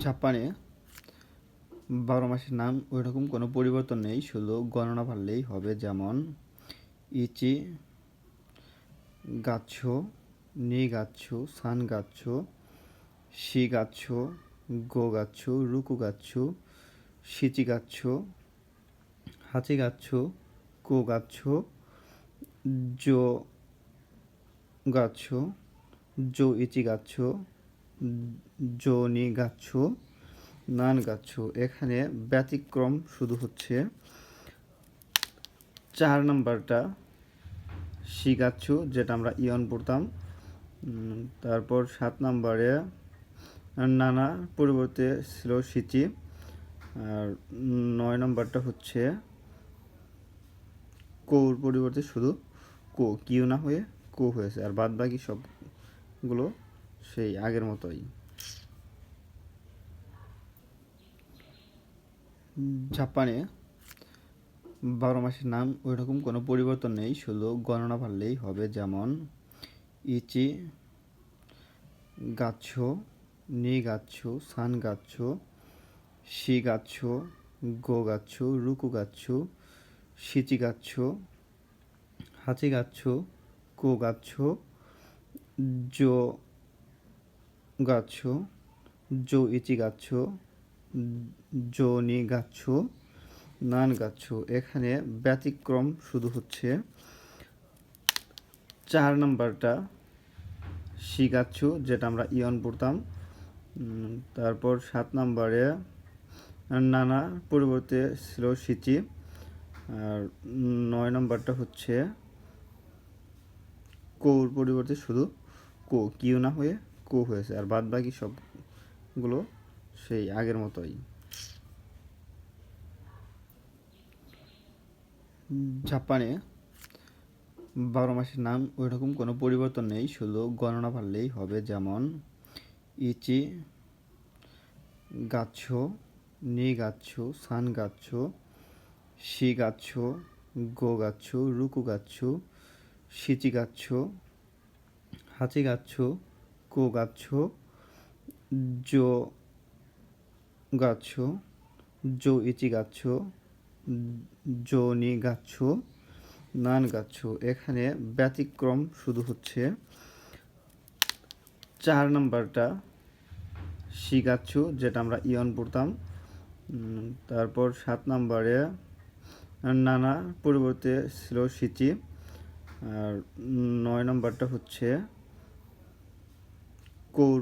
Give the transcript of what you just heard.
জাপানে 12 মাসের নাম ওইরকম কোনো পরিবর্তন নেই, শুধু গণনা ভাবলেই হবে। যেমন ইচি গাচ্ছো, নি গাচ্ছো, সান গাচ্ছো, শি গাচ্ছো, গো গাচ্ছো, রুকু গাচ্ছো, শিচি গাচ্ছো, হাচি গাচ্ছো, কো গাচ্ছো, জো গাচ্ছো, জো ইচি গাচ্ছো, জো নি গাচ্ছো, নান গাচ্ছো। এখানে ব্যতিক্রম শুধু হচ্ছে 4 নাম্বারটা শিগাচ্ছু, যেটা আমরা ইয়ন পড়তাম। তারপর 7 নাম্বারে নানা পরিবর্তে ছিল সিচি। আর 9 নাম্বারটা হচ্ছে কৌর পরিবর্তে শুধু কো, কিউ না হয়ে কো হয়েছে। আর বাদ বাকি সবগুলো সেই আগের মতোই। জাপানে 12 মাসের নাম ওইরকম কোনো পরিবর্তন নেই, শুধু গণনা ভাবলেই হবে। যেমন ইচি গাচ্ছো, নি গাচ্ছো, সান গাচ্ছো, শি গাচ্ছো, গো গাচ্ছো, রুকু গাচ্ছো, শিচি গাচ্ছো, হাচি গাচ্ছো, কো গাচ্ছো, জো গাচ্ছো, জো ইচি গাচ্ছো, জো নি গাচ্ছো, নান গাচ্ছো। এখানে ব্যতিক্রম শুধু হচ্ছে 4 নাম্বারটা শিগাচ্ছু, যেটা আমরা ইয়ন পড়তাম। তারপর 7 নাম্বারে নানা পরিবর্তে ছিল সিচি। আর 9 নাম্বারটা হচ্ছে কৌর পরিবর্তে শুধু কো, কিউ না হয়ে কো হয়েছে। আর বাদ বাকি সবগুলো সেই আগের মতোই। জাপানে 12 মাসের নাম ওইরকম কোনো পরিবর্তন নেই, শুধু গণনা ভাবলেই হবে। যেমন ইচি গাচ্ছো, নি গাচ্ছো, সান গাচ্ছো, শি গাচ্ছো, গো গাচ্ছো, রুকু গাচ্ছো, শিচি গাচ্ছো, হাচি গাচ্ছো, কো গাচ্ছো, জো গাচ্ছো, জো ইচি গাচ্ছো, জো নি গাচ্ছো, নান গাচ্ছো। এখানে ব্যতিক্রম শুধু হচ্ছে 4 নাম্বারটা শিগাচ্ছু, যেটা আমরা ইয়ন পড়তাম। তারপর 7 নাম্বারে নানা পরিবর্তে ছিল সিচি। আর 9 নাম্বারটা হচ্ছে কৌর